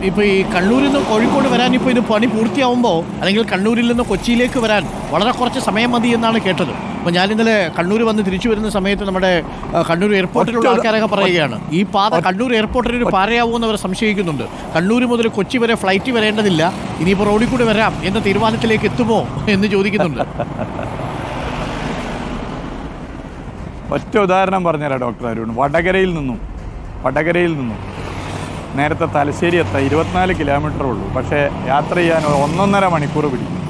ഇപ്പോൾ ഈ കണ്ണൂരിൽ നിന്ന് കോഴിക്കോട് വരാൻ ഇപ്പോൾ ഇത് പണി പൂർത്തിയാവുമ്പോൾ അല്ലെങ്കിൽ കണ്ണൂരിൽ നിന്ന് കൊച്ചിയിലേക്ക് വരാൻ വളരെ കുറച്ച് സമയം മതി എന്നാണ് കേട്ടത്. അപ്പോൾ ഞാൻ ഇന്നലെ കണ്ണൂർ വന്ന് തിരിച്ചു വരുന്ന സമയത്ത് നമ്മുടെ കണ്ണൂർ എയർപോർട്ടിലുള്ള ആൾക്കാരൊക്കെ പറയുകയാണ് ഈ പാത കണ്ണൂർ എയർപോർട്ടിൽ ഒരു പാരയാവുമെന്ന് അവർ സംശയിക്കുന്നുണ്ട്. കണ്ണൂർ മുതൽ കൊച്ചി വരെ ഫ്ലൈറ്റ് വരേണ്ടതില്ല, ഇനിയിപ്പോൾ റോഡിൽ കൂടി വരാം എന്ന തീരുമാനത്തിലേക്ക് എത്തുമോ എന്ന് ചോദിക്കുന്നുണ്ട്. ഒറ്റ ഉദാഹരണം പറഞ്ഞുതരാം ഡോക്ടർ അരുൺ. വടകരയിൽ നിന്നും നേരത്തെ തലശ്ശേരി എത്താൻ 24 കിലോമീറ്റർ ഉള്ളൂ, പക്ഷേ യാത്ര ചെയ്യാൻ 1.5 മണിക്കൂർ പിടിക്കും.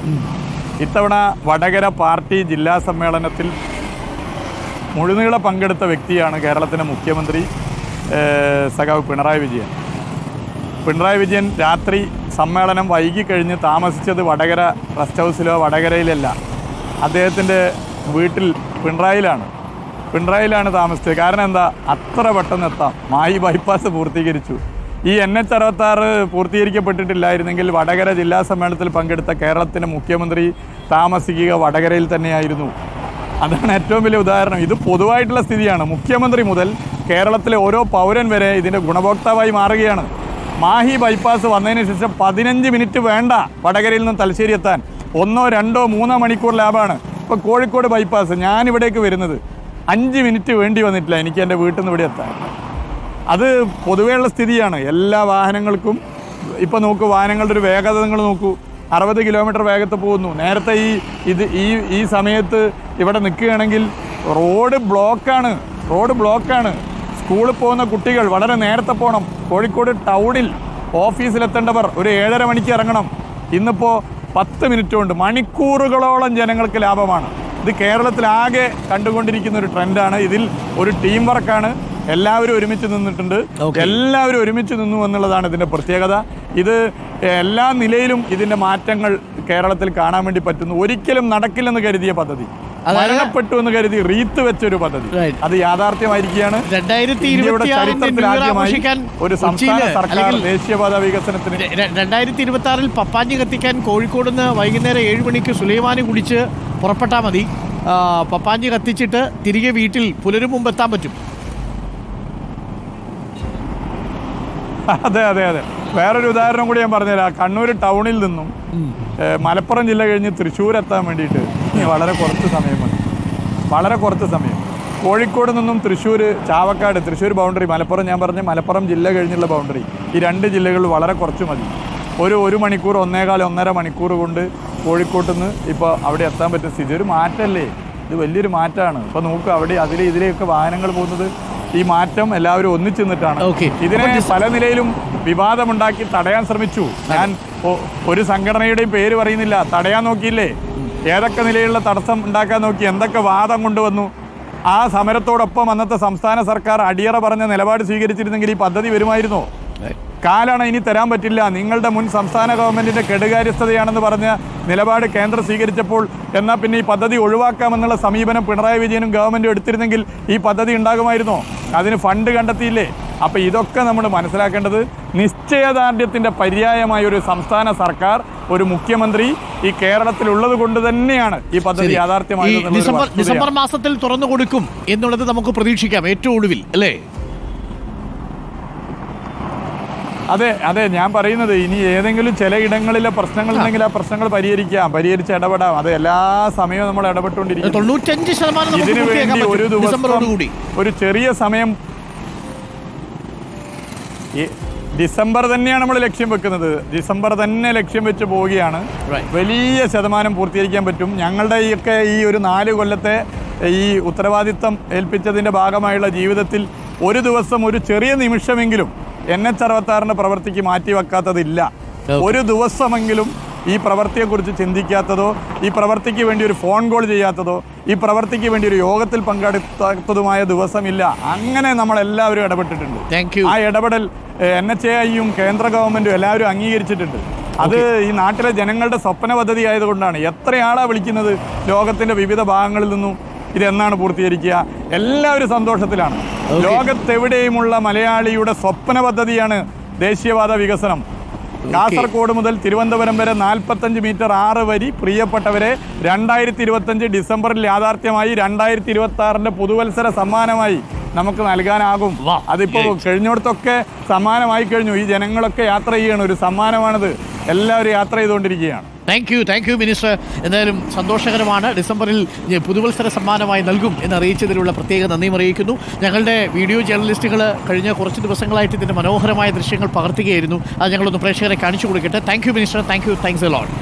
ഇത്തവണ വടകര പാർട്ടി ജില്ലാ സമ്മേളനത്തിൽ മുഴുനീള പങ്കെടുത്ത വ്യക്തിയാണ് കേരളത്തിൻ്റെ മുഖ്യമന്ത്രി സഖാവ് പിണറായി വിജയൻ. പിണറായി വിജയൻ രാത്രി സമ്മേളനം വൈകിക്കഴിഞ്ഞ് താമസിച്ചത് വടകര റെസ്റ്റ് ഹൗസിലോ വടകരയിലല്ല, അദ്ദേഹത്തിൻ്റെ വീട്ടിൽ പിണറായിലാണ് താമസിച്ചത്. കാരണം എന്താ, അത്ര പെട്ടെന്ന് എത്താം. മായി ബൈപ്പാസ് പൂർത്തീകരിച്ചു. ഈ NH-66 പൂർത്തീകരിക്കപ്പെട്ടിട്ടില്ലായിരുന്നെങ്കിൽ വടകര ജില്ലാ സമ്മേളനത്തിൽ പങ്കെടുത്ത കേരളത്തിൻ്റെ മുഖ്യമന്ത്രി താമസിക്കുക വടകരയിൽ തന്നെയായിരുന്നു. അതാണ് ഏറ്റവും വലിയ ഉദാഹരണം. ഇത് പൊതുവായിട്ടുള്ള സ്ഥിതിയാണ്. മുഖ്യമന്ത്രി മുതൽ കേരളത്തിലെ ഓരോ പൗരൻ വരെ ഇതിൻ്റെ ഗുണഭോക്താവായി മാറുകയാണ്. മാഹി ബൈപ്പാസ് വന്നതിന് ശേഷം 15 മിനിറ്റ് വേണ്ട വടകരയിൽ നിന്ന് തലശ്ശേരി എത്താൻ. 1, 2, 3 മണിക്കൂർ ലാഭമാണ്. ഇപ്പോൾ കോഴിക്കോട് ബൈപ്പാസ് ഞാനിവിടേക്ക് വരുന്നത് 5 മിനിറ്റ് വേണ്ടി വന്നിട്ടില്ല എനിക്ക് എൻ്റെ വീട്ടിൽ നിന്ന് ഇവിടെ എത്താൻ. അത് പൊതുവെയുള്ള സ്ഥിതിയാണ്. എല്ലാ വാഹനങ്ങൾക്കും ഇപ്പോൾ നോക്കൂ, വാഹനങ്ങളുടെ ഒരു വേഗത നിങ്ങൾ നോക്കൂ, 60 കിലോമീറ്റർ വേഗത്തിൽ പോകുന്നു. നേരത്തെ ഈ സമയത്ത് ഇവിടെ നിൽക്കുകയാണെങ്കിൽ റോഡ് ബ്ലോക്കാണ്. സ്കൂളിൽ പോകുന്ന കുട്ടികൾ വളരെ നേരത്തെ പോകണം. കോഴിക്കോട് ടൗണിൽ ഓഫീസിലെത്തേണ്ടവർ ഒരു 7:30 മണിക്ക് ഇറങ്ങണം. ഇന്നിപ്പോൾ 10 മിനിറ്റ് കൊണ്ട് മണിക്കൂറുകളോളം ജനങ്ങൾക്ക് ലാഭമാണ്. ഇത് കേരളത്തിലാകെ കണ്ടുകൊണ്ടിരിക്കുന്ന ഒരു ട്രെൻഡാണ്. ഇതിൽ ഒരു ടീം വർക്കാണ്. എല്ലാവരും ഒരുമിച്ച് നിന്നിട്ടുണ്ട്. എല്ലാവരും ഒരുമിച്ച് നിന്നു എന്നുള്ളതാണ് ഇതിൻ്റെ പ്രത്യേകത. ഇത് എല്ലാ നിലയിലും ഇതിൻ്റെ മാറ്റങ്ങൾ കേരളത്തിൽ കാണാൻ വേണ്ടി പറ്റുന്നു. ഒരിക്കലും നടക്കില്ലെന്ന് കരുതിയ പദ്ധതി, മരണപ്പെട്ടു എന്ന് കരുതി റീത്ത് വെച്ചൊരു പദ്ധതി, അത് യാഥാർത്ഥ്യമായിരിക്കുകയാണ്. 2026 ആദ്യമായി ഒരു സംസ്ഥാന സർക്കാർ ദേശീയപാത വികസനത്തിന് 2026 പപ്പാഞ്ഞി കത്തിക്കാൻ കോഴിക്കോട് നിന്ന് വൈകുന്നേരം 7 മണിക്ക് സുലൈമാനി കുടിച്ച് പുറപ്പെട്ടാൽ മതി. പപ്പാഞ്ഞി കത്തിച്ചിട്ട് തിരികെ വീട്ടിൽ പുലരും മുമ്പ് എത്താൻ പറ്റും. അതെ. വേറൊരു ഉദാഹരണം കൂടി ഞാൻ പറഞ്ഞുതരാം. കണ്ണൂർ ടൗണിൽ നിന്നും മലപ്പുറം ജില്ല കഴിഞ്ഞ് തൃശ്ശൂർ എത്താൻ വേണ്ടിയിട്ട് വളരെ കുറച്ച് സമയം. കോഴിക്കോട് നിന്നും തൃശ്ശൂർ, ചാവക്കാട്, തൃശ്ശൂർ ബൗണ്ടറി, മലപ്പുറം, ഞാൻ പറഞ്ഞ മലപ്പുറം ജില്ല കഴിഞ്ഞുള്ള ബൗണ്ടറി, ഈ 2 ജില്ലകളിൽ വളരെ കുറച്ച് മതി. ഒരു 1 മണിക്കൂർ, 1.25 മണിക്കൂർ കൊണ്ട് കോഴിക്കോട്ട് നിന്ന് ഇപ്പോൾ അവിടെ എത്താൻ പറ്റുന്ന സ്ഥിതി. ഒരു മാറ്റമല്ലേ ഇത്? വലിയൊരു മാറ്റമാണ്. ഇപ്പോൾ നോക്കുക, അവിടെ ഇതിലെയൊക്കെ വാഹനങ്ങൾ പോകുന്നത്. ഈ മാറ്റം എല്ലാവരും ഒന്നിച്ചു നിന്നിട്ടാണ്. ഇതിനെ പല നിലയിലും വിവാദമുണ്ടാക്കി തടയാൻ ശ്രമിച്ചു. ഞാൻ ഒരു സംഘടനയുടെയും പേര് പറയുന്നില്ല. തടയാൻ നോക്കിയില്ലേ? ഏതൊക്കെ നിലയിലുള്ള തടസ്സം ഉണ്ടാക്കാൻ നോക്കി, എന്തൊക്കെ വാദം കൊണ്ടുവന്നു. ആ സമരത്തോടൊപ്പം അന്നത്തെ സംസ്ഥാന സർക്കാർ അടിയറ പറഞ്ഞ നിലപാട് സ്വീകരിച്ചിരുന്നെങ്കിൽ ഈ പദ്ധതി വരുമായിരുന്നോ? കാലാണ് ഇനി തരാൻ പറ്റില്ല, നിങ്ങളുടെ മുൻ സംസ്ഥാന ഗവൺമെൻറ്റിൻ്റെ കെടുകാര്യസ്ഥതയാണെന്ന് പറഞ്ഞ നിലപാട് കേന്ദ്രം സ്വീകരിച്ചപ്പോൾ എന്നാൽ പിന്നെ ഈ പദ്ധതി ഒഴിവാക്കാമെന്നുള്ള സമീപനം പിണറായി വിജയനും ഗവൺമെൻറ്റും എടുത്തിരുന്നെങ്കിൽ ഈ പദ്ധതി ഉണ്ടാകുമായിരുന്നോ? അതിന് ഫണ്ട് കണ്ടെത്തിയില്ലേ? അപ്പോൾ ഇതൊക്കെ നമ്മൾ മനസ്സിലാക്കേണ്ടത് നിശ്ചയദാർഢ്യത്തിൻ്റെ പര്യായമായ ഒരു സംസ്ഥാന സർക്കാർ, ഒരു മുഖ്യമന്ത്രി ഈ കേരളത്തിലുള്ളത് കൊണ്ട് തന്നെയാണ് ഈ പദ്ധതി യാഥാർത്ഥ്യമായി. ഡിസംബർ മാസത്തിൽ തുറന്നു കൊടുക്കും എന്നുള്ളത് നമുക്ക് പ്രതീക്ഷിക്കാം ഏറ്റവും ഒടുവിൽ, അല്ലേ? അതെ ഞാൻ പറയുന്നത്, ഇനി ഏതെങ്കിലും ചില ഇടങ്ങളിലെ പ്രശ്നങ്ങളുണ്ടെങ്കിൽ ആ പ്രശ്നങ്ങൾ പരിഹരിച്ച് ഇടപെടാം. അത് എല്ലാ സമയവും നമ്മൾ ഇടപെട്ടുകൊണ്ടിരിക്കും. 95% ഇതിനു വേണ്ടി ഒരു ദിവസം ഒരു ചെറിയ സമയം, ഡിസംബർ തന്നെയാണ് നമ്മൾ ലക്ഷ്യം വെക്കുന്നത്. ഡിസംബർ തന്നെ ലക്ഷ്യം വെച്ച് പോവുകയാണ്. വലിയ ശതമാനം പൂർത്തീകരിക്കാൻ പറ്റും. ഞങ്ങളുടെയൊക്കെ ഈ ഒരു 4 കൊല്ലത്തെ ഈ ഉത്തരവാദിത്തം ഏൽപ്പിച്ചതിൻ്റെ ഭാഗമായുള്ള ജീവിതത്തിൽ ഒരു ദിവസം, ഒരു ചെറിയ നിമിഷമെങ്കിലും NH-66 പ്രവൃത്തിക്ക് മാറ്റിവെക്കാത്തതില്ല. ഒരു ദിവസമെങ്കിലും ഈ പ്രവൃത്തിയെക്കുറിച്ച് ചിന്തിക്കാത്തതോ, ഈ പ്രവൃത്തിക്ക് വേണ്ടി ഒരു ഫോൺ കോൾ ചെയ്യാത്തതോ, ഈ പ്രവൃത്തിക്ക് വേണ്ടി ഒരു യോഗത്തിൽ പങ്കെടുക്കാത്തതുമായ ദിവസമില്ല. അങ്ങനെ നമ്മളെല്ലാവരും ഇടപെട്ടിട്ടുണ്ട്. ആ ഇടപെടൽ NHAIയും കേന്ദ്ര ഗവൺമെൻറ്റും എല്ലാവരും അംഗീകരിച്ചിട്ടുണ്ട്. അത് ഈ നാട്ടിലെ ജനങ്ങളുടെ സ്വപ്ന പദ്ധതി ആയതുകൊണ്ടാണ്. എത്രയാളാണ് വിളിക്കുന്നത് ലോകത്തിൻ്റെ വിവിധ ഭാഗങ്ങളിൽ നിന്നും, ഇതെന്നാണ് പൂർത്തീകരിക്കുക? എല്ലാവരും സന്തോഷത്തിലാണ്. ലോകത്തെവിടെയുമുള്ള മലയാളിയുടെ സ്വപ്ന പദ്ധതിയാണ് ദേശീയപാത വികസനം. കാസർഗോഡ് മുതൽ തിരുവനന്തപുരം വരെ 45 മീറ്റർ 6 വരി. പ്രിയപ്പെട്ടവരെ, 2025 ഡിസംബറിൽ യാഥാർത്ഥ്യമായി. 2026 പുതുവത്സര സമ്മാനമായി നമുക്ക് നൽകാനാകും. വാ. അതിപ്പോൾ കഴിഞ്ഞിടത്തൊക്കെ സമ്മാനമായി കഴിഞ്ഞു. ഈ ജനങ്ങളൊക്കെ യാത്ര ചെയ്യണം, ഒരു സമ്മാനമാണിത്. എല്ലാവരും യാത്ര ചെയ്തുകൊണ്ടിരിക്കുകയാണ്. Thank you minister. എന്തായാലും സന്തോഷകരമാണ്. ഡിസംബറിൽ പുതുവത്സര സമ്മാനമായി നൽകും എന്നറിയിച്ചതിലുള്ള പ്രത്യേക നന്ദിയും അറിയിക്കുന്നു. ഞങ്ങളുടെ വീഡിയോ ജേർണലിസ്റ്റുകൾ കഴിഞ്ഞ കുറച്ച് ദിവസങ്ങളായിട്ട് ഇതിൻ്റെ മനോഹരമായ ദൃശ്യങ്ങൾ പകർത്തുകയായിരുന്നു. അത് ഞങ്ങളൊന്ന് പ്രേക്ഷകരെ കാണിച്ചു കൊടുക്കട്ടെ. Thank you minister. Thanks a lot.